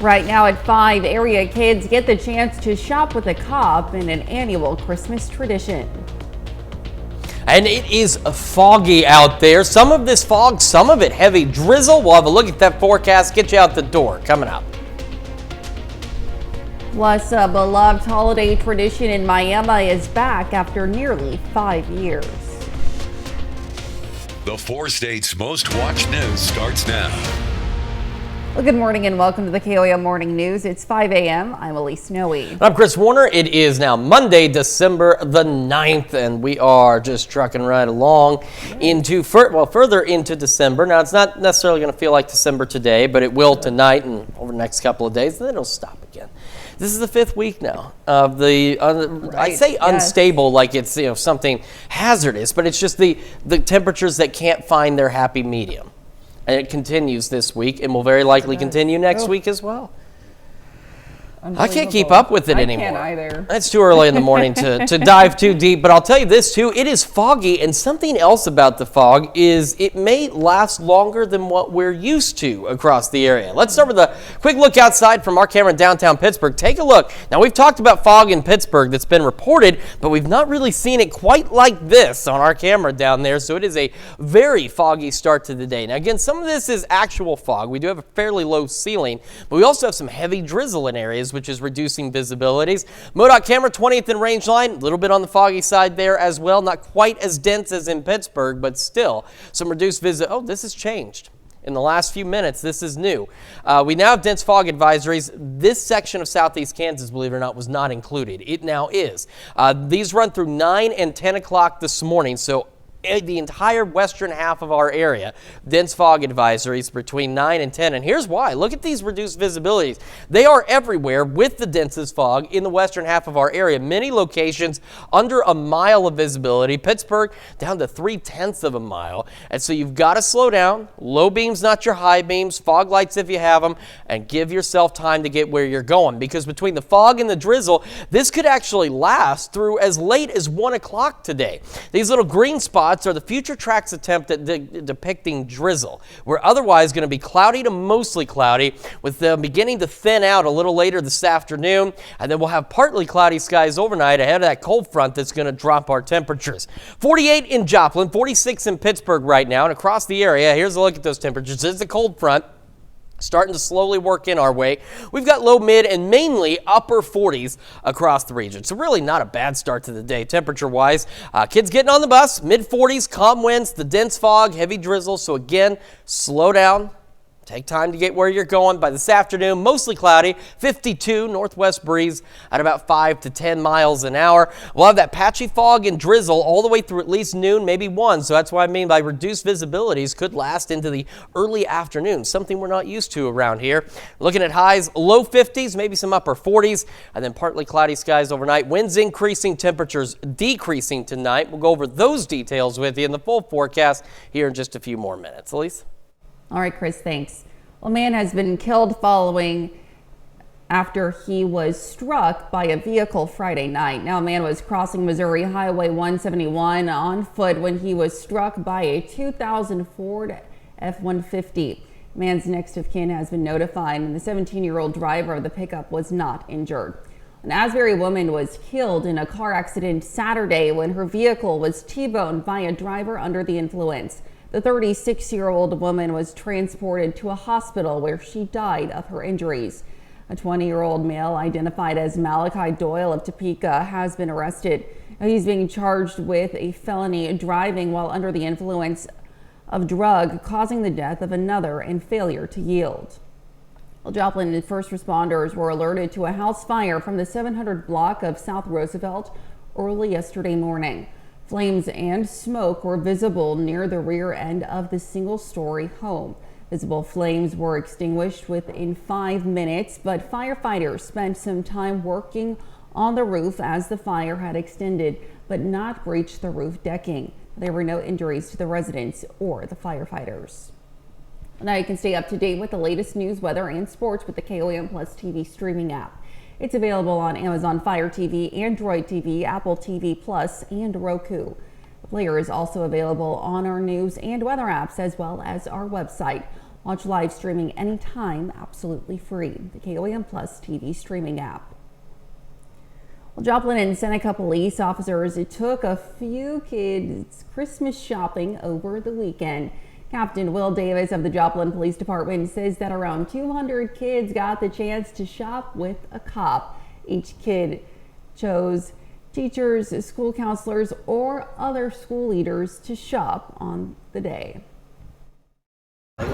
Right now at 5, area kids get the chance to shop with a cop in an annual Christmas tradition. And it is foggy out there. Some of this fog, some of it heavy drizzle. We'll have a look at that forecast, get you out the door coming up. Plus, a beloved holiday tradition in Miami is back after nearly 5 years. The 4 states' most watched news starts now. Well, good morning and welcome to the KOAM Morning News. It's 5 a.m. I'm Elise Noe. I'm Chris Warner. It is now Monday, December the 9th, and we are just trucking right along into further into December. Now, it's not necessarily going to feel like December today, but it will tonight and over the next couple of days, and then it'll stop again. This is the 5th week now of the, I say unstable like it's something hazardous, but it's just the temperatures that can't find their happy medium. And it continues this week and will very likely continue next week as well. I can't keep up with it anymore. I can't either. It's too early in the morning to dive too deep, but I'll tell you this too, it is foggy, and something else about the fog is it may last longer than what we're used to across the area. Let's start with a quick look outside from our camera in downtown Pittsburgh. Take a look. Now, we've talked about fog in Pittsburgh that's been reported, but we've not really seen it quite like this on our camera down there, so it is a very foggy start to the day. Now, again, some of this is actual fog. We do have a fairly low ceiling, but we also have some heavy drizzle in areas, which is reducing visibilities. MoDOT camera 20th and range line, a little bit on the foggy side there as well. Not quite as dense as in Pittsburgh, but still some reduced visibility. Oh, this has changed. In the last few minutes, this is new. We now have dense fog advisories. This section of southeast Kansas, believe it or not, was not included. It now is. These run through 9 and 10 o'clock this morning, so the entire western half of our area, dense fog advisories between 9 and 10. And here's why. Look at these reduced visibilities. They are everywhere with the densest fog in the western half of our area. Many locations under a mile of visibility. Pittsburgh down to 3/10 of a mile. And so you've got to slow down. Low beams, not your high beams. Fog lights if you have them. And give yourself time to get where you're going. Because between the fog and the drizzle, this could actually last through as late as 1 o'clock today. These little green spots are the future track's attempt at depicting drizzle. We're otherwise going to be cloudy to mostly cloudy, with them beginning to thin out a little later this afternoon, and then we'll have partly cloudy skies overnight ahead of that cold front that's going to drop our temperatures. 48 in Joplin, 46 in Pittsburgh right now, and across the area, here's a look at those temperatures. It's a cold front starting to slowly work in our way. We've got low, mid, and mainly upper 40s across the region. So really not a bad start to the day temperature-wise. Kids getting on the bus, mid-40s, calm winds, the dense fog, heavy drizzle. So again, slow down. Take time to get where you're going. By this afternoon, mostly cloudy, 52 northwest breeze at about 5 to 10 miles an hour. We'll have that patchy fog and drizzle all the way through at least noon, maybe 1. So that's what I mean by reduced visibilities could last into the early afternoon, something we're not used to around here. Looking at highs, low 50s, maybe some upper 40s, and then partly cloudy skies overnight. Winds increasing, temperatures decreasing tonight. We'll go over those details with you in the full forecast here in just a few more minutes. Elise? All right, Chris, thanks. Well, a man has been killed following after he was struck by a vehicle Friday night. Now, a man was crossing Missouri Highway 171 on foot when he was struck by a 2000 Ford F-150. Man's next of kin has been notified, and the 17-year-old driver of the pickup was not injured. An Asbury woman was killed in a car accident Saturday when her vehicle was T-boned by a driver under the influence. The 36-year-old woman was transported to a hospital where she died of her injuries. A 20-year-old male identified as Malachi Doyle of Topeka has been arrested. He's being charged with a felony driving while under the influence of drug, causing the death of another and failure to yield. Well, Joplin first responders were alerted to a house fire from the 700 block of South Roosevelt early yesterday morning. Flames and smoke were visible near the rear end of the single-story home. Visible flames were extinguished within 5 minutes, but firefighters spent some time working on the roof as the fire had extended but not breached the roof decking. There were no injuries to the residents or the firefighters. Now you can stay up to date with the latest news, weather, and sports with the KOAM Plus TV streaming app. It's available on Amazon Fire TV, Android TV, Apple TV Plus, and Roku. The player is also available on our news and weather apps as well as our website. Watch live streaming anytime, absolutely free. The KOAM Plus TV streaming app. Well, Joplin and Seneca police officers took a few kids Christmas shopping over the weekend. Captain Will Davis of the Joplin Police Department says that around 200 kids got the chance to shop with a cop. Each kid chose teachers, school counselors, or other school leaders to shop on the day.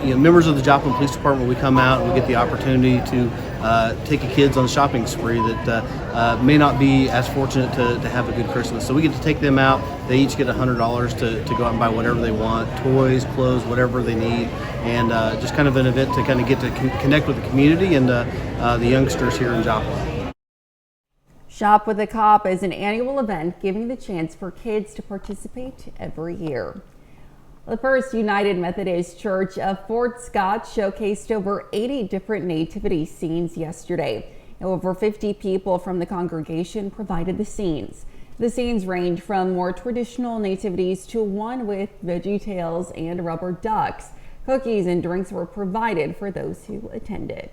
Members of the Joplin Police Department, we come out and we get the opportunity to take the kids on a shopping spree that may not be as fortunate to have a good Christmas. So we get to take them out. They each get $100 to go out and buy whatever they want, toys, clothes, whatever they need, and just kind of an event to kind of get to connect with the community and the youngsters here in Joplin. Shop with a Cop is an annual event giving the chance for kids to participate every year. The First United Methodist Church of Fort Scott showcased over 80 different nativity scenes yesterday. Over 50 people from the congregation provided the scenes. The scenes range from more traditional nativities to one with veggie tails and rubber ducks. Cookies and drinks were provided for those who attended.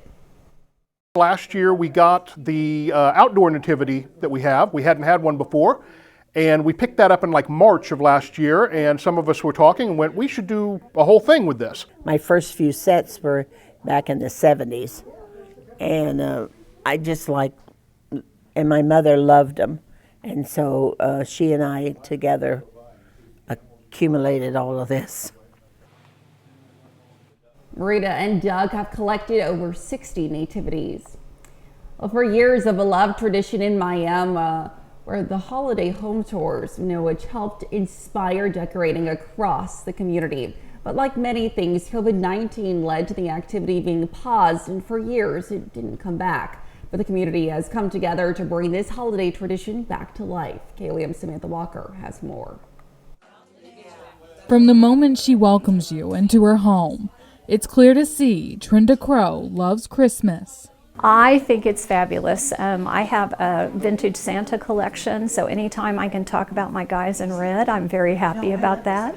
Last year we got the outdoor nativity that we have. We hadn't had one before. And we picked that up in like March of last year, and some of us were talking and went, we should do a whole thing with this. My first few sets were back in the 70s, and I just and my mother loved them, and so she and I together accumulated all of this. Rita and Doug have collected over 60 nativities. Well, for years, a beloved tradition in Miami where the holiday home tours, which helped inspire decorating across the community. But like many things, COVID-19 led to the activity being paused, and for years it didn't come back. But the community has come together to bring this holiday tradition back to life. KOAM's Samantha Walker has more. From the moment she welcomes you into her home, it's clear to see Trinda Crow loves Christmas. I think it's fabulous. I have a vintage Santa collection, so anytime I can talk about my guys in red, I'm very happy about that.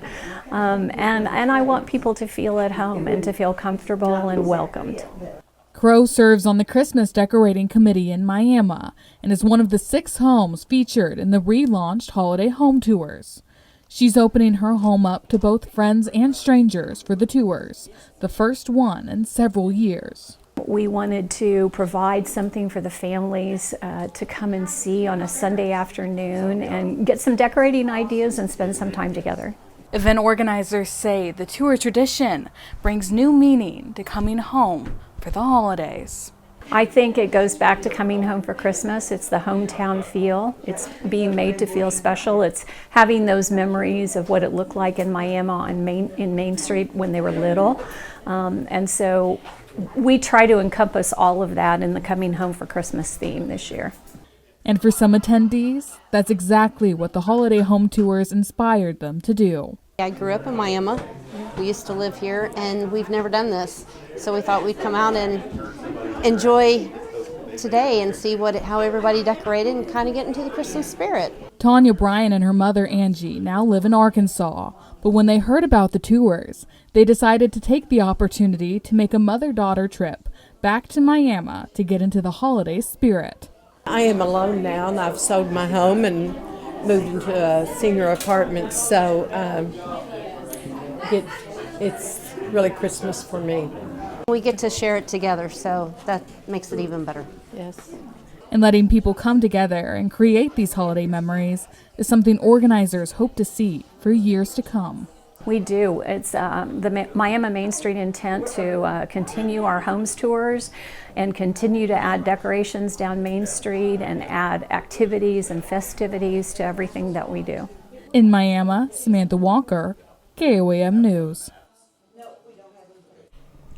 And I want people to feel at home and to feel comfortable and welcomed. Crow serves on the Christmas Decorating Committee in Miami and is one of the 6 homes featured in the relaunched Holiday Home Tours. She's opening her home up to both friends and strangers for the tours, the first one in several years. We wanted to provide something for the families to come and see on a Sunday afternoon and get some decorating ideas and spend some time together. Event organizers say the tour tradition brings new meaning to coming home for the holidays. I think it goes back to coming home for Christmas. It's the hometown feel. It's being made to feel special. It's having those memories of what it looked like in Miami in Main Street when they were little. And so we try to encompass all of that in the Coming Home for Christmas theme this year. And for some attendees, that's exactly what the Holiday Home Tours inspired them to do. I grew up in Miami. We used to live here, and we've never done this. So we thought we'd come out and enjoy today and see how everybody decorated and kind of get into the Christmas spirit. Tanya Bryan and her mother Angie now live in Arkansas, but when they heard about the tours, they decided to take the opportunity to make a mother-daughter trip back to Miami to get into the holiday spirit. I am alone now, and I've sold my home and moved into a senior apartment, so it's really Christmas for me. We get to share it together, so that makes it even better. Yes. And letting people come together and create these holiday memories is something organizers hope to see for years to come. We do. It's the Miami Main Street intent to continue our homes tours and continue to add decorations down Main Street and add activities and festivities to everything that we do. In Miami, Samantha Walker, KOAM News.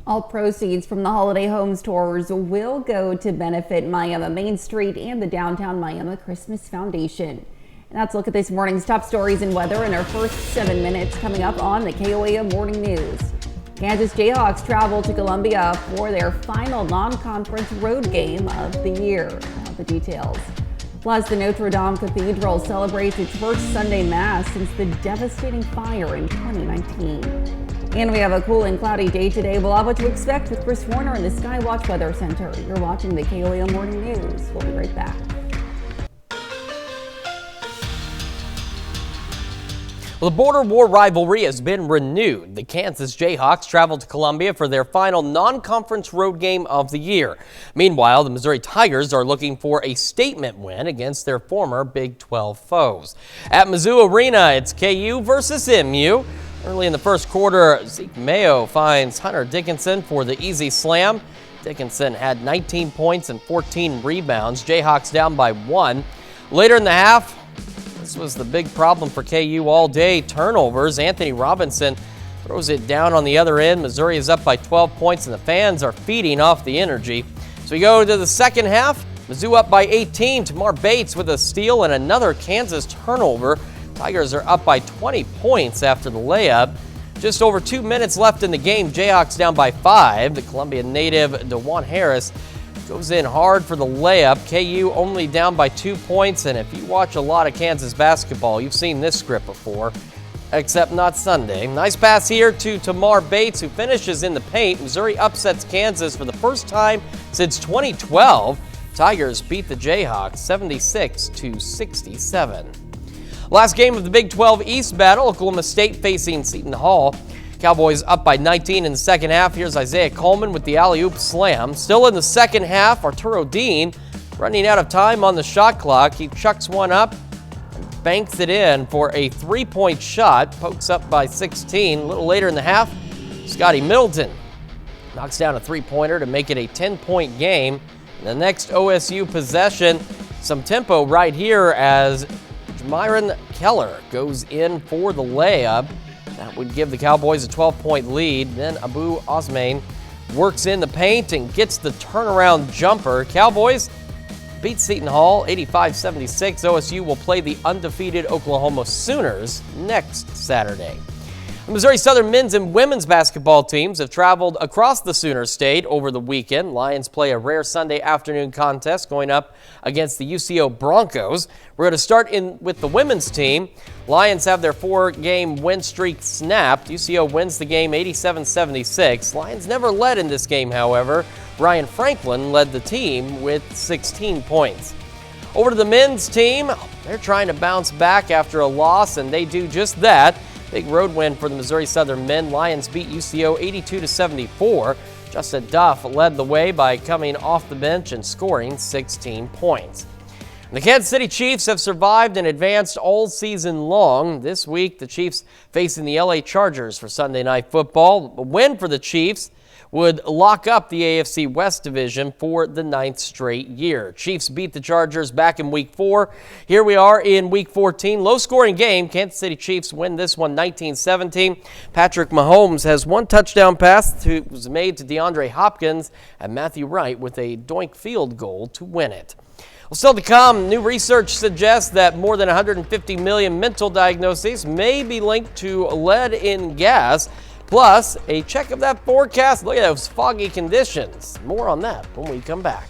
All proceeds from the Holiday Homes Tours will go to benefit Miami Main Street and the Downtown Miami Christmas Foundation. And that's a look at this morning's top stories and weather in our first 7 minutes coming up on the KOAM Morning News. Kansas Jayhawks travel to Columbia for their final non-conference road game of the year. Now the details. Plus, the Notre Dame Cathedral celebrates its first Sunday Mass since the devastating fire in 2019. And we have a cool and cloudy day today. We'll have what to expect with Chris Warner in the Skywatch Weather Center. You're watching the KOAM Morning News. We'll be right back. Well, the border war rivalry has been renewed. The Kansas Jayhawks traveled to Columbia for their final non-conference road game of the year. Meanwhile, the Missouri Tigers are looking for a statement win against their former Big 12 foes. At Mizzou Arena, it's KU versus MU. Early in the first quarter, Zeke Mayo finds Hunter Dickinson for the easy slam. Dickinson had 19 points and 14 rebounds. Jayhawks down by 1. Later in the half, this was the big problem for KU all day. Turnovers. Anthony Robinson throws it down on the other end. Missouri is up by 12 points, and the fans are feeding off the energy. So we go to the second half. Mizzou up by 18. Tamar Bates with a steal and another Kansas turnover. Tigers are up by 20 points after the layup. Just over 2 minutes left in the game. Jayhawks down by 5. The Columbia native DeJuan Harris goes in hard for the layup. KU only down by 2 points, and if you watch a lot of Kansas basketball, you've seen this script before, except not Sunday. Nice pass here to Tamar Bates, who finishes in the paint. Missouri upsets Kansas for the first time since 2012. Tigers beat the Jayhawks 76-67. Last game of the Big 12 East battle, Oklahoma State facing Seton Hall. Cowboys up by 19 in the second half. Here's Isaiah Coleman with the alley-oop slam. Still in the second half, Arturo Dean running out of time on the shot clock. He chucks one up and banks it in for a three-point shot. Pokes up by 16. A little later in the half, Scotty Middleton knocks down a three-pointer to make it a 10-point game. In the next OSU possession, some tempo right here as Myron Keller goes in for the layup. That would give the Cowboys a 12-point lead. Then Abu Osmane works in the paint and gets the turnaround jumper. Cowboys beat Seton Hall 85-76. OSU will play the undefeated Oklahoma Sooners next Saturday. The Missouri Southern men's and women's basketball teams have traveled across the Sooner State over the weekend. Lions play a rare Sunday afternoon contest going up against the UCO Broncos. We're going to start with the women's team. Lions have their 4-game win streak snapped. UCO wins the game 87-76. Lions never led in this game, however. Ryan Franklin led the team with 16 points. Over to the men's team. They're trying to bounce back after a loss, and they do just that. Big road win for the Missouri Southern men. Lions beat UCO 82-74. Justin Duff led the way by coming off the bench and scoring 16 points. The Kansas City Chiefs have survived and advanced all season long. This week, the Chiefs facing the LA Chargers for Sunday Night Football. A win for the Chiefs would lock up the AFC West division for the 9th straight year. Chiefs beat the Chargers back in Week 4. Here we are in Week 14. Low-scoring game. Kansas City Chiefs win this one 19-17. Patrick Mahomes has one touchdown pass that was made to DeAndre Hopkins, and Matthew Wright with a doink field goal to win it. Well, still to come, new research suggests that more than 150 million mental diagnoses may be linked to lead in gas. Plus, a check of that forecast. Look at those foggy conditions. More on that when we come back.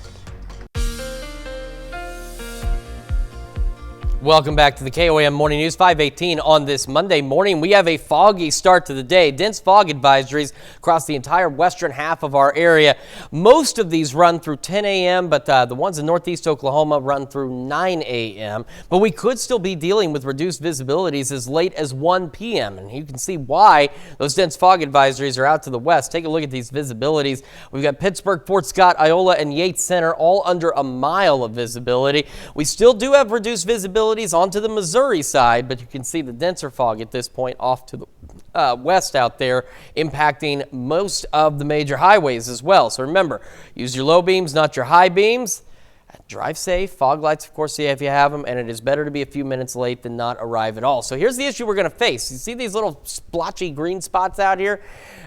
Welcome back to the KOAM Morning News, 5:18 on this Monday morning. We have a foggy start to the day. Dense fog advisories across the entire western half of our area. Most of these run through 10 a.m., but the ones in northeast Oklahoma run through 9 a.m. But we could still be dealing with reduced visibilities as late as 1 p.m. And you can see why those dense fog advisories are out to the west. Take a look at these visibilities. We've got Pittsburgh, Fort Scott, Iola, and Yates Center all under a mile of visibility. We still do have reduced visibility onto the Missouri side, but you can see the denser fog at this point off to the west out there, impacting most of the major highways as well. So remember, use your low beams, not your high beams. Drive safe. Fog lights, of course, if you have them, and it is better to be a few minutes late than not arrive at all. So here's the issue we're going to face. You see these little splotchy green spots out here?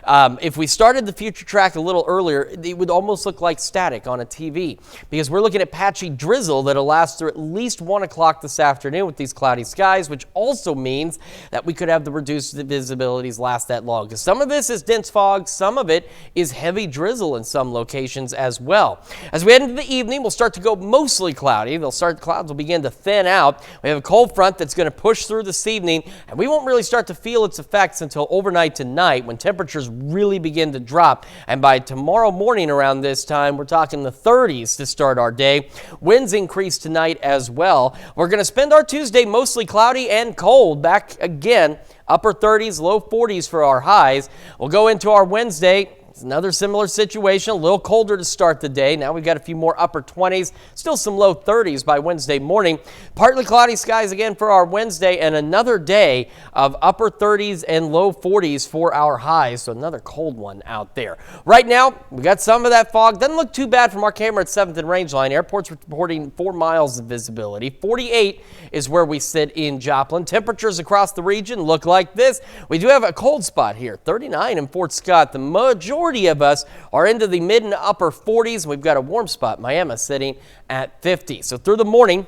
If we started the future track a little earlier, it would almost look like static on a TV because we're looking at patchy drizzle that'll last through at least 1 o'clock this afternoon with these cloudy skies, which also means that we could have the reduced visibilities last that long because some of this is dense fog, some of it is heavy drizzle in some locations as well. As we head into the evening, we'll start to go go mostly cloudy. The clouds will begin to thin out. We have a cold front that's going to push through this evening, and we won't really start to feel its effects until overnight tonight when temperatures really begin to drop. And by tomorrow morning around this time, we're talking the 30s to start our day. Winds increase tonight as well. We're going to spend our Tuesday mostly cloudy and cold. Back again, upper 30s, low 40s for our highs. We'll go into our Wednesday. It's another similar situation, a little colder to start the day. Now we've got a few more upper 20s, still some low 30s by Wednesday morning. Partly cloudy skies again for our Wednesday, and another day of upper 30s and low 40s for our highs. So another cold one out there. Right now, we got some of that fog. Doesn't look too bad from our camera at 7th and Rangeline. Airport's reporting 4 miles of visibility. 48 is where we sit in Joplin. Temperatures across the region look like this. We do have a cold spot here, 39 in Fort Scott. The majority of us are into the mid and upper 40s. We've got a warm spot, Miami, sitting at 50. So through the morning,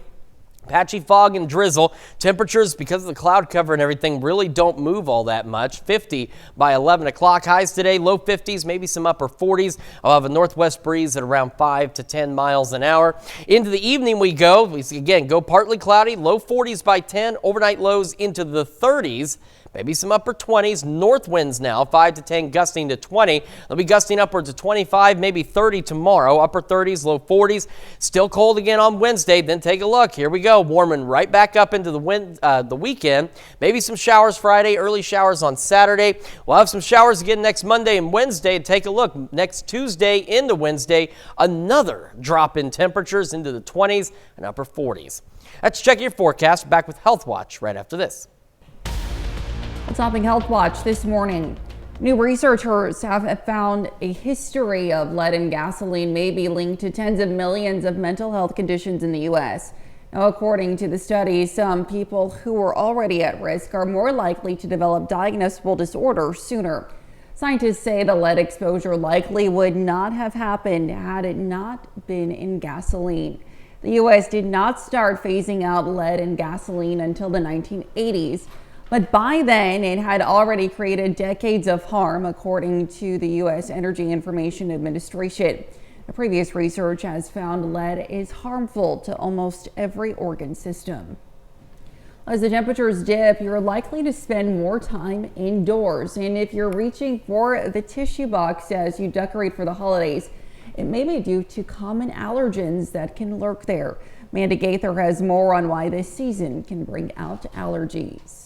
patchy fog and drizzle. Temperatures, because of the cloud cover and everything, really don't move all that much. 50 by 11 o'clock. Highs today, low 50s, maybe some upper 40s. I'll have a northwest breeze at around 5 to 10 miles an hour. Into the evening we go. We again go partly cloudy, low 40s by 10. Overnight lows into the 30s. Maybe some upper 20s, north winds now, 5 to 10, gusting to 20. They'll be gusting upwards of 25, maybe 30 tomorrow, upper 30s, low 40s. Still cold again on Wednesday. Then take a look. Here we go, warming right back up into the weekend. Maybe some showers Friday, early showers on Saturday. We'll have some showers again next Monday and Wednesday. Take a look. Next Tuesday into Wednesday, another drop in temperatures into the 20s and upper 40s. Let's check your forecast. Back with Health Watch right after this. Topping Health Watch this morning. New researchers have found a history of lead in gasoline may be linked to tens of millions of mental health conditions in the U.S. Now, according to the study, some people who were already at risk are more likely to develop diagnosable disorders sooner. Scientists say the lead exposure likely would not have happened had it not been in gasoline. The U.S. did not start phasing out lead in gasoline until the 1980s. But by then, it had already created decades of harm, according to the U.S. Energy Information Administration. The previous research has found lead is harmful to almost every organ system. As the temperatures dip, you're likely to spend more time indoors. And if you're reaching for the tissue box as you decorate for the holidays, it may be due to common allergens that can lurk there. Amanda Gaither has more on why this season can bring out allergies.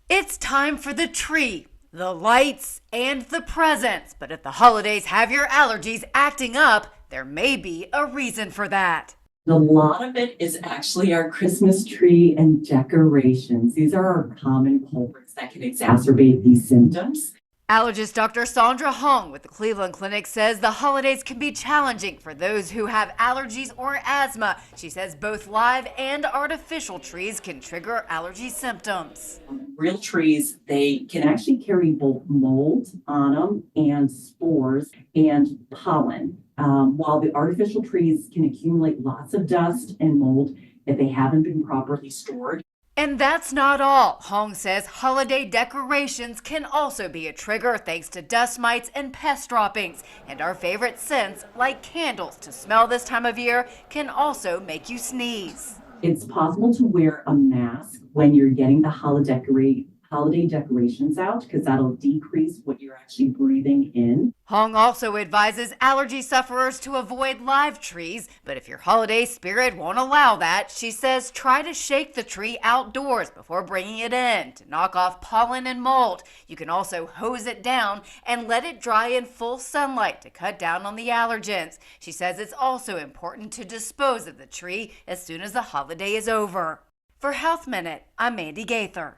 It's time for the tree, the lights, and the presents. But if the holidays have your allergies acting up, there may be a reason for that. A lot of it is actually our Christmas tree and decorations. These are our common culprits that can exacerbate these symptoms. Allergist Dr. Sandra Hong with the Cleveland Clinic says the holidays can be challenging for those who have allergies or asthma. She says both live and artificial trees can trigger allergy symptoms. Real trees, they can actually carry both mold on them and spores and pollen, while the artificial trees can accumulate lots of dust and mold if they haven't been properly stored. And that's not all. Hong says holiday decorations can also be a trigger thanks to dust mites and pest droppings. And our favorite scents, like candles to smell this time of year, can also make you sneeze. It's possible to wear a mask when you're getting the holiday decorations out, because that'll decrease what you're actually breathing in. Hong also advises allergy sufferers to avoid live trees, but if your holiday spirit won't allow that, she says try to shake the tree outdoors before bringing it in to knock off pollen and mold. You can also hose it down and let it dry in full sunlight to cut down on the allergens. She says it's also important to dispose of the tree as soon as the holiday is over. For Health Minute, I'm Mandy Gaither.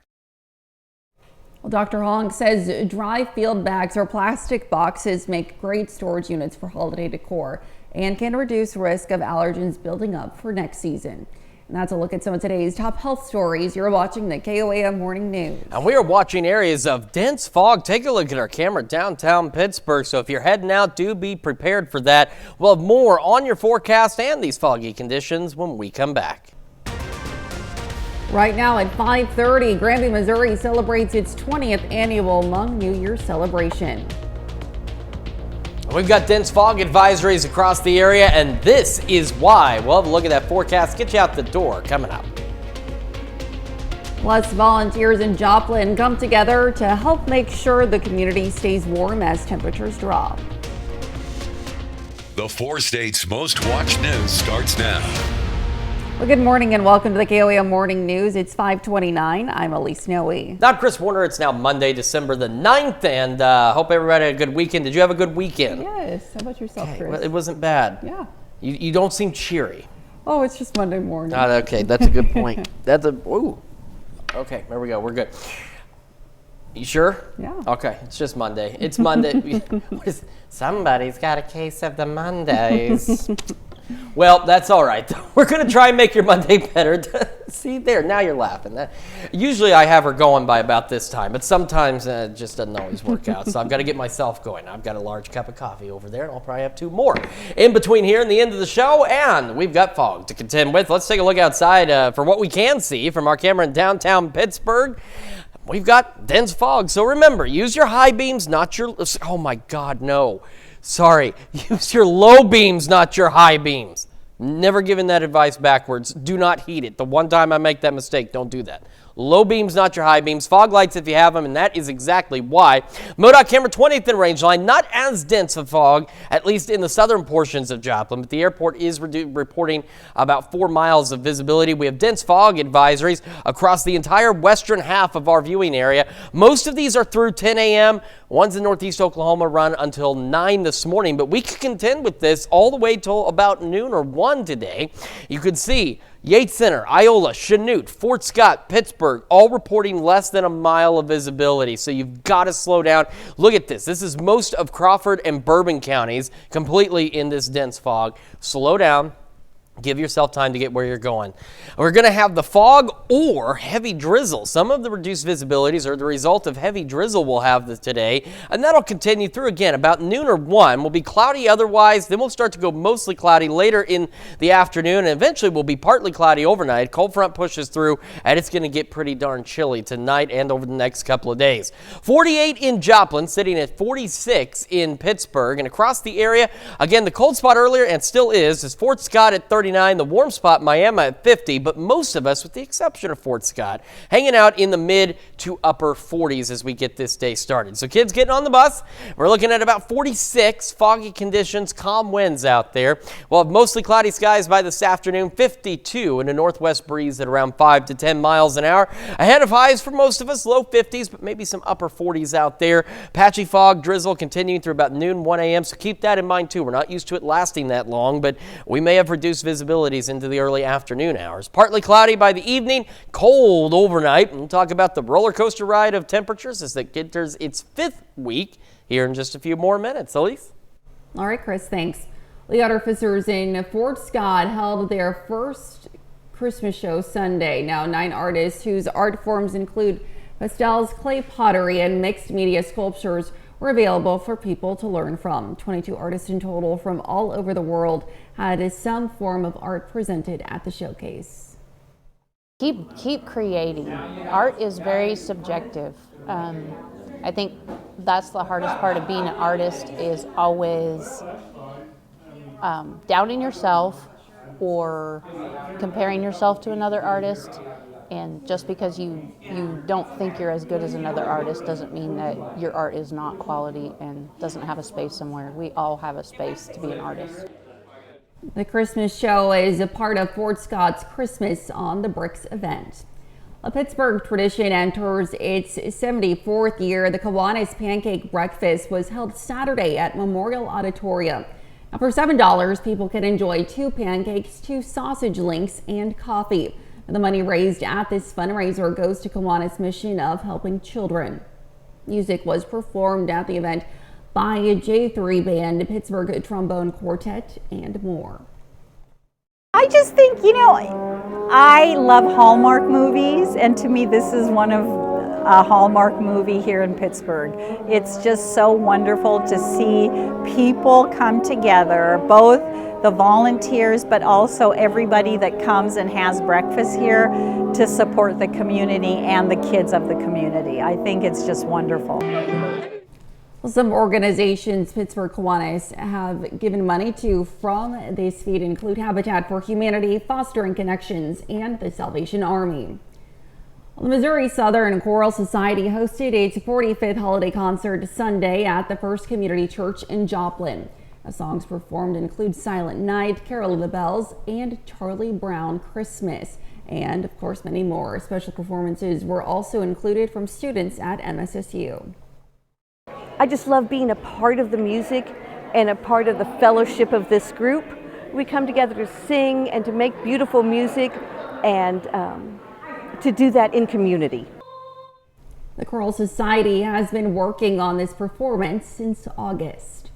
Well, Dr. Hong says dry field bags or plastic boxes make great storage units for holiday decor and can reduce risk of allergens building up for next season. And that's a look at some of today's top health stories. You're watching the KOAM Morning News. And we are watching areas of dense fog. Take a look at our camera downtown Pittsburgh. So if you're heading out, do be prepared for that. We'll have more on your forecast and these foggy conditions when we come back. Right now at 5:30, Granby, Missouri celebrates its 20th annual Hmong New Year celebration. We've got dense fog advisories across the area, and this is why. We'll have a look at that forecast, get you out the door coming up. Plus, volunteers in Joplin come together to help make sure the community stays warm as temperatures drop. The 4 states' most watched news starts now. Well, good morning and welcome to the KOAM Morning News. It's 5:29. I'm Elise Snowy. I'm Chris Warner. It's now Monday, December the 9th, and hope everybody had a good weekend. Did you have a good weekend? Yes. How about yourself, Chris? Well, it wasn't bad. Yeah. You don't seem cheery. Oh, it's just Monday morning. Okay, that's a good point. Ooh. Okay, there we go. We're good. You sure? Yeah. Okay, it's just Monday. It's Monday. Somebody's got a case of the Mondays. Well, that's all right. We're going to try and make your Monday better. See there, now you're laughing. Usually I have her going by about this time, but sometimes it just doesn't always work out. So I've got to get myself going. I've got a large cup of coffee over there, and I'll probably have 2 more in between here and the end of the show. And we've got fog to contend with. Let's take a look outside for what we can see from our camera in downtown Pittsburgh. We've got dense fog. So remember, use your high beams, not your... Oh, my God, no. Sorry, use your low beams, not your high beams. Never given that advice backwards. Do not heed it. The one time I make that mistake, don't do that. Low beams, not your high beams. Fog lights if you have them, and that is exactly why. MoDOT camera 20th in range line, not as dense of fog, at least in the southern portions of Joplin, but the airport is reporting about 4 miles of visibility. We have dense fog advisories across the entire western half of our viewing area. Most of these are through 10 a.m. Ones in northeast Oklahoma run until 9 this morning, but we can contend with this all the way till about noon or 1 today. You could see Yates Center, Iola, Chanute, Fort Scott, Pittsburgh, all reporting less than a mile of visibility. So you've got to slow down. Look at this. This is most of Crawford and Bourbon counties completely in this dense fog. Slow down. Give yourself time to get where you're going. We're going to have the fog or heavy drizzle. Some of the reduced visibilities are the result of heavy drizzle we'll have today, and that'll continue through again. About noon or 1 will be cloudy otherwise. Then we'll start to go mostly cloudy later in the afternoon, and eventually we'll be partly cloudy overnight. Cold front pushes through, and it's going to get pretty darn chilly tonight and over the next couple of days. 48 in Joplin, sitting at 46 in Pittsburgh, and across the area, again, the cold spot earlier and still is Fort Scott at 39, the warm spot Miami at 50, but most of us, with the exception of Fort Scott, hanging out in the mid to upper 40s as we get this day started. So kids getting on the bus, we're looking at about 46, foggy conditions, calm winds out there. We'll have mostly cloudy skies by this afternoon, 52 and a northwest breeze at around 5 to 10 miles an hour. Ahead of highs for most of us, low 50s, but maybe some upper 40s out there. Patchy fog, drizzle continuing through about noon, 1 a.m., so keep that in mind too. We're not used to it lasting that long, but we may have reduced visibilities into the early afternoon hours. Partly cloudy by the evening, cold overnight. We'll talk about the roller coaster ride of temperatures as it enters its 5th week here in just a few more minutes. Elise? All right, Chris, thanks. The artificers in Fort Scott held their first Christmas show Sunday. Now, 9 artists whose art forms include pastels, clay pottery, and mixed media sculptures were available for people to learn from. 22 artists in total from all over the world had some form of art presented at the showcase. Keep creating. Art is very subjective. I think that's the hardest part of being an artist, is always doubting yourself or comparing yourself to another artist. And just because you don't think you're as good as another artist doesn't mean that your art is not quality and doesn't have a space somewhere. We all have a space to be an artist. The Christmas show is a part of Fort Scott's Christmas on the Bricks event. A Pittsburgh tradition enters its 74th year. The Kiwanis Pancake Breakfast was held Saturday at Memorial Auditorium. Now, for $7, people can enjoy 2 pancakes, 2 sausage links, and coffee. The money raised at this fundraiser goes to Kiwanis' mission of helping children. Music was performed at the event by a J3 band, Pittsburgh Trombone Quartet, and more. I just think, I love Hallmark movies, and to me this is one of a Hallmark movie here in Pittsburgh. It's just so wonderful to see people come together, both the volunteers, but also everybody that comes and has breakfast here to support the community and the kids of the community. I think it's just wonderful. Well, some organizations Pittsburgh Kiwanis have given money to from this feed include Habitat for Humanity, Fostering Connections, and the Salvation Army. The Missouri Southern Choral Society hosted its 45th holiday concert Sunday at the First Community Church in Joplin. The songs performed include Silent Night, Carol of the Bells, and Charlie Brown Christmas, and of course many more. Special performances were also included from students at MSSU. I just love being a part of the music and a part of the fellowship of this group. We come together to sing and to make beautiful music and to do that in community. The Choral Society has been working on this performance since August.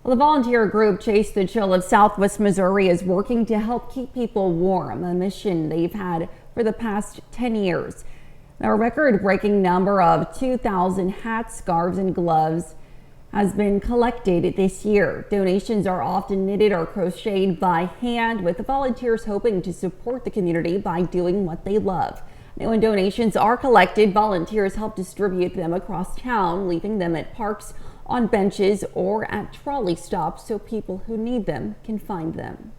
Well, the volunteer group Chase the Chill of Southwest Missouri is working to help keep people warm, a mission they've had for the past 10 years. A record-breaking number of 2,000 hats, scarves, and gloves has been collected this year. Donations are often knitted or crocheted by hand, with the volunteers hoping to support the community by doing what they love. Now, when donations are collected, volunteers help distribute them across town, leaving them at parks, on benches, or at trolley stops so people who need them can find them.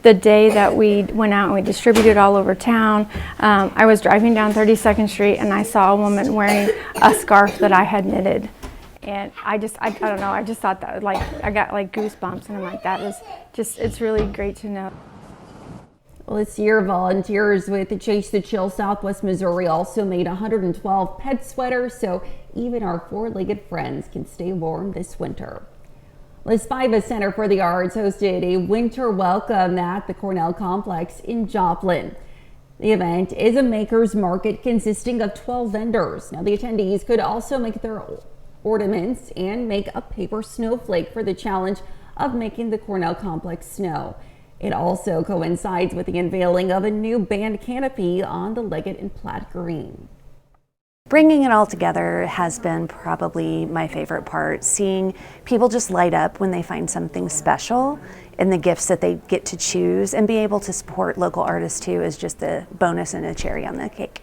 The day that we went out and we distributed all over town, I was driving down 32nd Street and I saw a woman wearing a scarf that I had knitted. And I don't know, I just thought that, like, I got like goosebumps, and I'm like, that is just, it's really great to know. Well, this year, volunteers with the Chase the Chill Southwest Missouri also made 112 pet sweaters, so even our four-legged friends can stay warm this winter. The Spiva Center for the Arts hosted a winter welcome at the Cornell Complex in Joplin. The event is a maker's market consisting of 12 vendors. Now, the attendees could also make their ornaments and make a paper snowflake for the challenge of making the Cornell Complex snow. It also coincides with the unveiling of a new band canopy on the Leggett and Platt Green. Bringing it all together has been probably my favorite part. Seeing people just light up when they find something special, and the gifts that they get to choose, and be able to support local artists too is just the bonus and a cherry on the cake.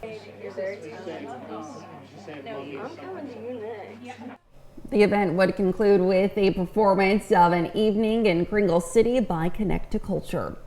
The event would conclude with a performance of An Evening in Kringle City by Connect to Culture.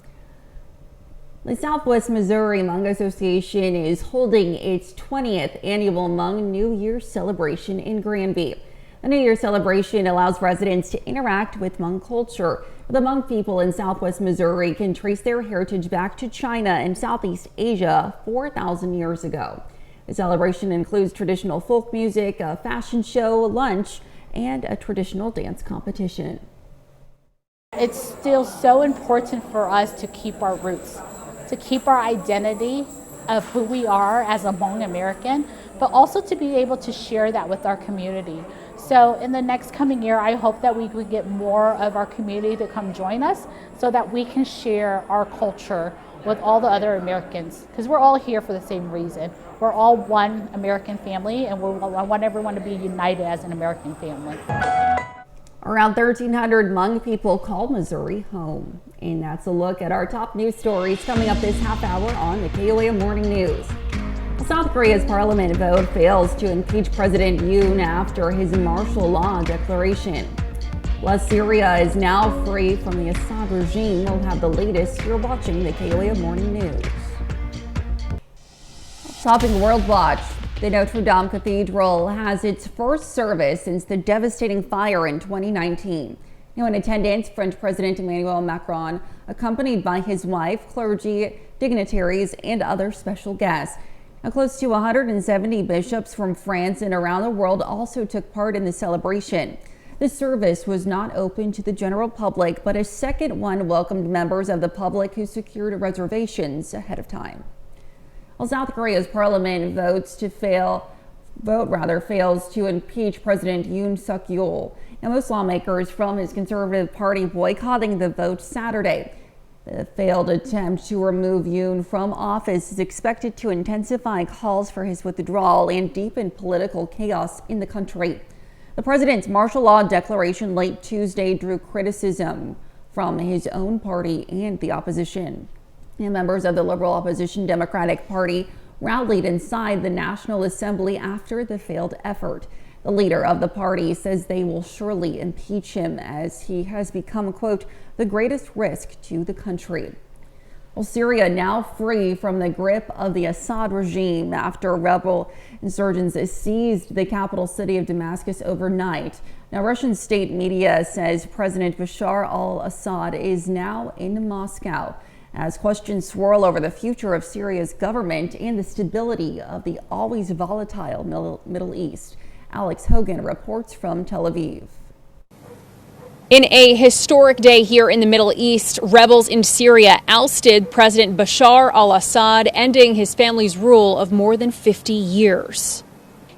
The Southwest Missouri Hmong Association is holding its 20th annual Hmong New Year celebration in Granby. The New Year celebration allows residents to interact with Hmong culture. The Hmong people in Southwest Missouri can trace their heritage back to China and Southeast Asia 4,000 years ago. The celebration includes traditional folk music, a fashion show, lunch, and a traditional dance competition. It's still so important for us to keep our roots, to keep our identity of who we are as a Hmong American, but also to be able to share that with our community. So in the next coming year, I hope that we could get more of our community to come join us so that we can share our culture with all the other Americans, because we're all here for the same reason. We're all one I want everyone to be united as an American family. Around 1,300 Hmong people call Missouri home. And that's a look at our top news stories coming up this half hour on the KOAM Morning News. South Korea's parliament vote fails to impeach President Yoon after his martial law declaration. Plus, Syria is now free from the Assad regime. We'll have the latest. You're watching the KOAM Morning News. Topping World Watch, the Notre Dame Cathedral has its first service since the devastating fire in 2019. In attendance, French President Emmanuel Macron, accompanied by his wife, clergy, dignitaries, and other special guests. Close to 170 bishops from France and around the world also took part in the celebration. The service was not open to the general public, but a second one welcomed members of the public who secured reservations ahead of time. Well, South Korea's parliament fails to impeach President Yoon Suk-yeol. Now, most lawmakers from his conservative party boycotting the vote Saturday. The failed attempt to remove Yoon from office is expected to intensify calls for his withdrawal and deepen political chaos in the country. The president's martial law declaration late Tuesday drew criticism from his own party and the opposition. And members of the liberal opposition Democratic Party rallied inside the National Assembly after the failed effort. The leader of the party says they will surely impeach him as he has become, quote, the greatest risk to the country. Well, Syria now free from the grip of the Assad regime after rebel insurgents seized the capital city of Damascus overnight. Now, Russian state media says President Bashar al-Assad is now in Moscow as questions swirl over the future of Syria's government and the stability of the always volatile Middle East. Alex Hogan reports from Tel Aviv. In a historic day here in the Middle East, rebels in Syria ousted President Bashar al-Assad, ending his family's rule of more than 50 years.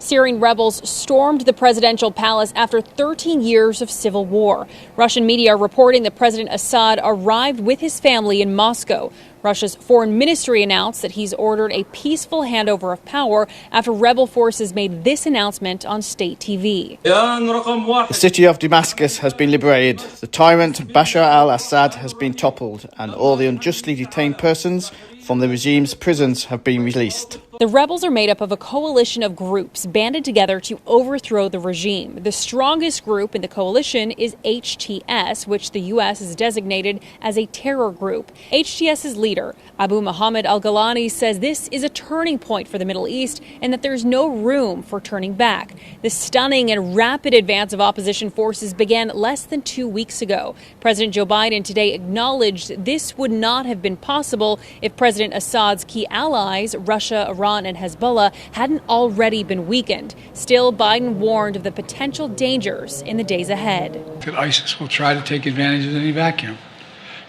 Syrian rebels stormed the presidential palace after 13 years of civil war. Russian media are reporting that President Assad arrived with his family in Moscow. Russia's foreign ministry announced that he's ordered a peaceful handover of power after rebel forces made this announcement on state TV. The city of Damascus has been liberated. The tyrant Bashar al-Assad has been toppled, and all the unjustly detained persons from the regime's prisons have been released. The rebels are made up of a coalition of groups banded together to overthrow the regime. The strongest group in the coalition is HTS, which the U.S. has designated as a terror group. HTS's leader, Abu Muhammad al-Ghalani, says this is a turning point for the Middle East and that there's no room for turning back. The stunning and rapid advance of opposition forces began less than 2 weeks ago. President Joe Biden today acknowledged this would not have been possible if President Assad's key allies, Russia, Iran, and Hezbollah, hadn't already been weakened. Still, Biden warned of the potential dangers in the days ahead. That ISIS will try to take advantage of any vacuum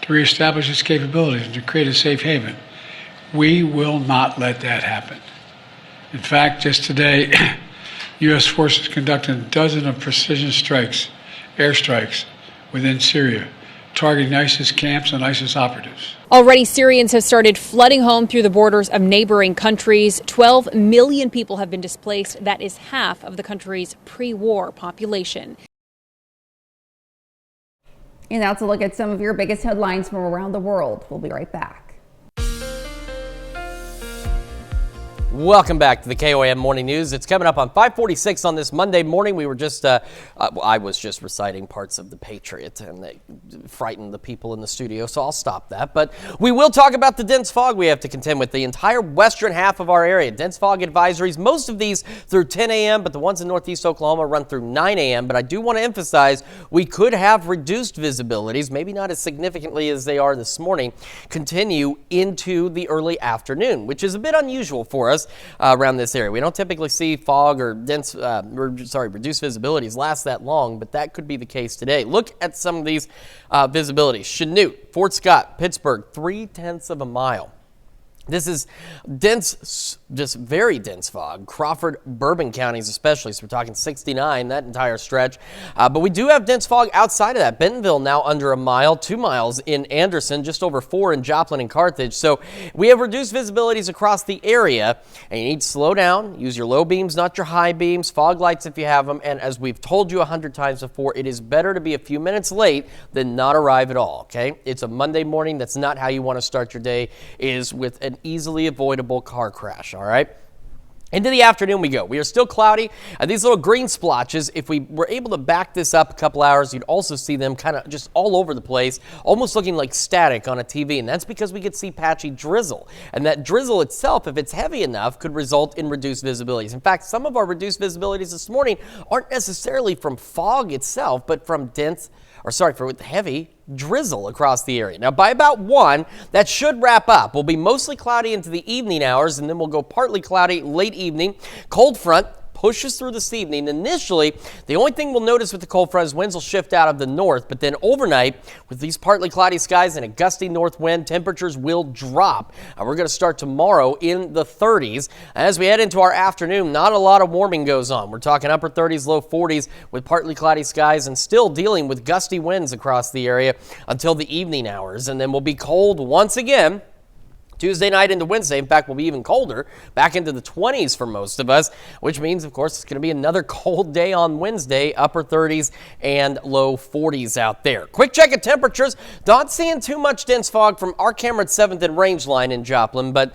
to reestablish its capabilities and to create a safe haven. We will not let that happen. In fact, just today, U.S. forces conducted a dozen of precision strikes, airstrikes, within Syria, targeting ISIS camps and ISIS operatives. Already, Syrians have started flooding home through the borders of neighboring countries. 12 million people have been displaced. That is half of the country's pre-war population. And that's a look at some of your biggest headlines from around the world. We'll be right back. Welcome back to the KOAM Morning News. It's coming up on 5:46 on this Monday morning. We were just, I was just reciting parts of The Patriot, and they frightened the people in the studio, so I'll stop that. But we will talk about the dense fog we have to contend with the entire western half of our area. Dense fog advisories, most of these through 10 a.m., but the ones in northeast Oklahoma run through 9 a.m. But I do want to emphasize we could have reduced visibilities, maybe not as significantly as they are this morning, continue into the early afternoon, which is a bit unusual for us. Around this area. We don't typically see fog or reduced visibilities last that long, but that could be the case today. Look at some of these visibilities. Chanute, Fort Scott, Pittsburgh, 0.3 of a mile. This is dense, just very dense fog. Crawford, Bourbon counties especially, so we're talking 69, that entire stretch. But we do have dense fog outside of that. Bentonville now under a mile, 2 miles in Anderson, just over 4 in Joplin and Carthage. So we have reduced visibilities across the area, and you need to slow down, use your low beams, not your high beams, fog lights if you have them, and as we've told you 100 times before, it is better to be a few minutes late than not arrive at all, okay? It's a Monday morning. That's not how you want to start your day, is with an easily avoidable car crash, all right? Into the afternoon we go. We are still cloudy. These little green splotches, if we were able to back this up a couple hours, you'd also see them kind of just all over the place, almost looking like static on a TV, and that's because we could see patchy drizzle. And that drizzle itself, if it's heavy enough, could result in reduced visibilities. In fact, some of our reduced visibilities this morning aren't necessarily from fog itself, but from heavy drizzle across the area. Now, by about 1, that should wrap up. We'll be mostly cloudy into the evening hours, and then we'll go partly cloudy late evening. Cold front pushes through this evening. Initially, the only thing we'll notice with the cold front is winds will shift out of the north, but then overnight, with these partly cloudy skies and a gusty north wind, temperatures will drop. We're going to start tomorrow in the 30s. As we head into our afternoon, not a lot of warming goes on. We're talking upper 30s, low 40s with partly cloudy skies and still dealing with gusty winds across the area until the evening hours. And then we'll be cold once again Tuesday night into Wednesday, in fact, will be even colder, back into the 20s for most of us, which means, of course, it's going to be another cold day on Wednesday, upper 30s and low 40s out there. Quick check of temperatures. Not seeing too much dense fog from our camera at 7th and Rangeline in Joplin, but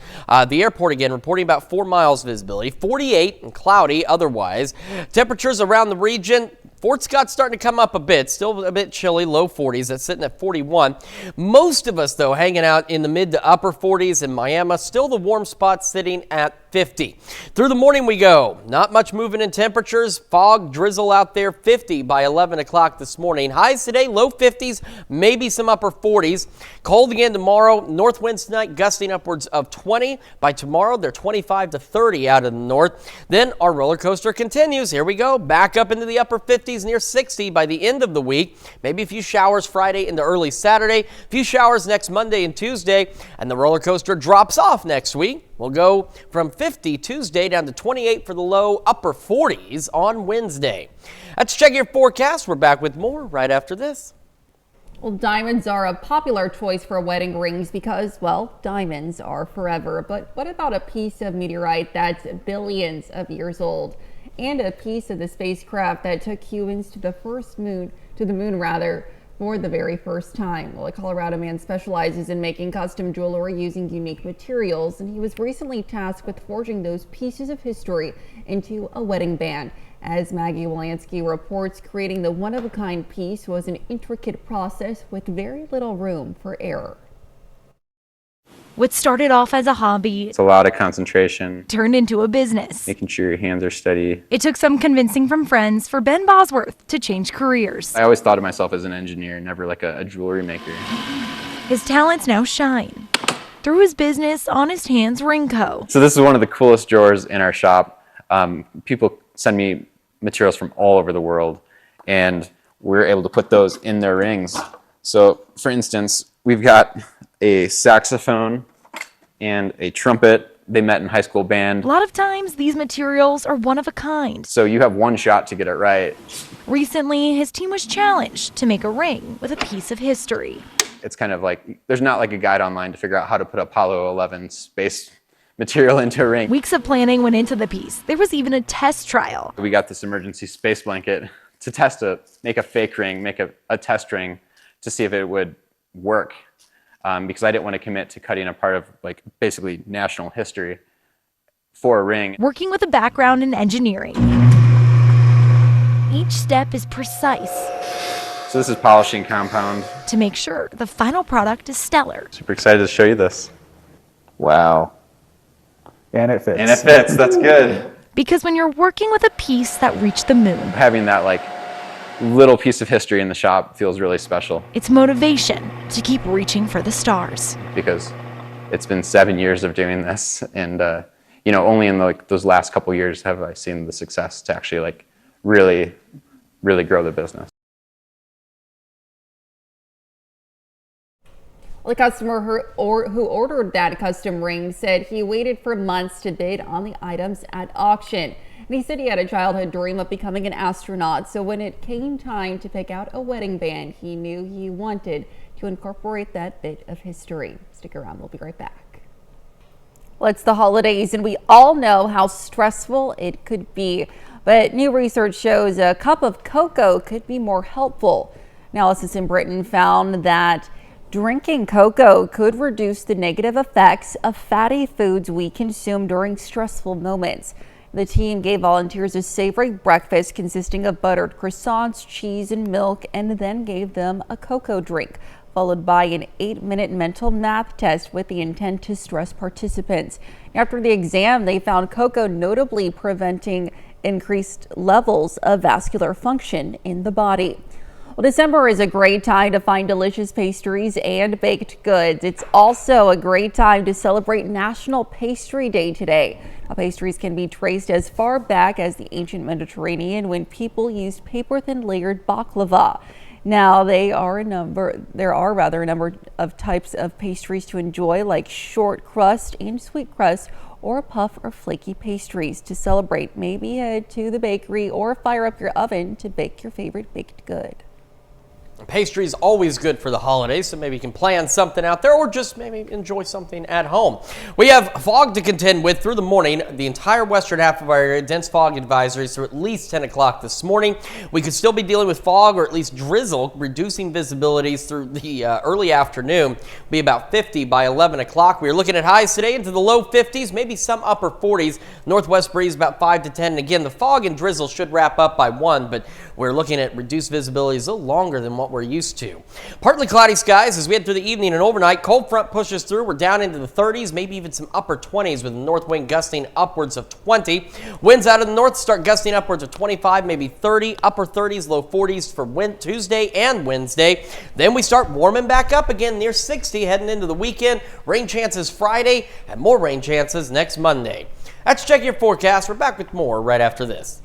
the airport again reporting about 4 miles visibility, 48 and cloudy otherwise. Temperatures around the region. Fort Scott's starting to come up a bit, still a bit chilly, low 40s. That's sitting at 41. Most of us, though, hanging out in the mid to upper 40s in Miami. Still the warm spot sitting at 50. Through the morning we go. Not much movement in temperatures. Fog, drizzle out there, 50 by 11 o'clock this morning. Highs today, low 50s, maybe some upper 40s. Cold again tomorrow. North winds tonight gusting upwards of 20. By tomorrow, they're 25 to 30 out of the north. Then our roller coaster continues. Here we go. Back up into the upper 50s, near 60 by the end of the week. Maybe a few showers Friday into early Saturday. A few showers next Monday and Tuesday. And the roller coaster drops off next week. We'll go from 50 Tuesday down to 28 for the low, upper 40s on Wednesday. Let's check your forecast. We're back with more right after this. Well, diamonds are a popular choice for wedding rings because, well, diamonds are forever. But what about a piece of meteorite that's billions of years old? And a piece of the spacecraft that took humans to the moon for the very first time. Well, a Colorado man specializes in making custom jewelry using unique materials, and he was recently tasked with forging those pieces of history into a wedding band. As Maggie Wolansky reports, creating the one-of-a-kind piece was an intricate process with very little room for error. What started off as a hobby, it's a lot of concentration, turned into a business. making sure your hands are steady. It took some convincing from friends for Ben Bosworth to change careers. I always thought of myself as an engineer, never like a jewelry maker. His talents now shine through his business, Honest Hands Ring Co. So this is one of the coolest drawers in our shop. People send me materials from all over the world, and we're able to put those in their rings. So for instance, we've got a saxophone and a trumpet. They met in high school band. A lot of times these materials are one of a kind. So you have one shot to get it right. Recently, his team was challenged to make a ring with a piece of history. It's kind of like, there's not like a guide online to figure out how to put Apollo 11 space material into a ring. Weeks of planning went into the piece. There was even a test trial. We got this emergency space blanket to make a fake ring, make a test ring to see if it would work. Because I didn't want to commit to cutting a part of like basically national history for a ring. Working with a background in engineering, each step is precise. So this is polishing compound. To make sure the final product is stellar. Super excited to show you this. Wow. And it fits. And it fits, that's good. Because when you're working with a piece that reached the moon, having that like little piece of history in the shop feels really special. It's motivation to keep reaching for the stars. Because it's been 7 years of doing this, and only in those last couple years have I seen the success to actually really grow the business. The customer who ordered that custom ring said he waited for months to bid on the items at auction. And he said he had a childhood dream of becoming an astronaut, so when it came time to pick out a wedding band, he knew he wanted to incorporate that bit of history. Stick around, we'll be right back. Well, it's the holidays, and we all know how stressful it could be, but new research shows a cup of cocoa could be more helpful. Analysis in Britain found that drinking cocoa could reduce the negative effects of fatty foods we consume during stressful moments. The team gave volunteers a savory breakfast consisting of buttered croissants, cheese, and milk, and then gave them a cocoa drink, followed by an 8-minute mental math test with the intent to stress participants. After the exam, they found cocoa notably preventing increased levels of vascular function in the body. Well, December is a great time to find delicious pastries and baked goods. It's also a great time to celebrate National Pastry Day today. Now, pastries can be traced as far back as the ancient Mediterranean when people used paper-thin layered baklava. Now, there are a number of types of pastries to enjoy, like short crust and sweet crust, or puff or flaky pastries. To celebrate, maybe head to the bakery or fire up your oven to bake your favorite baked good. Pastry is always good for the holidays, so maybe you can plan something out there or just maybe enjoy something at home. We have fog to contend with through the morning. The entire western half of our area, dense fog advisories through at least 10 o'clock this morning. We could still be dealing with fog or at least drizzle, reducing visibilities through the early afternoon. Be about 50 by 11 o'clock. We're looking at highs today into the low 50s, maybe some upper 40s. Northwest breeze about 5 to 10. And again, the fog and drizzle should wrap up by 1, but we're looking at reduced visibilities a little longer than what we're used to. Partly cloudy skies as we head through the evening and overnight. Cold front pushes through. We're down into the 30s, maybe even some upper 20s with the north wind gusting upwards of 20. Winds out of the north start gusting upwards of 25, maybe 30, upper 30s, low 40s for Tuesday and Wednesday. Then we start warming back up again near 60 heading into the weekend. Rain chances Friday and more rain chances next Monday. That's Check Your Forecast. We're back with more right after this.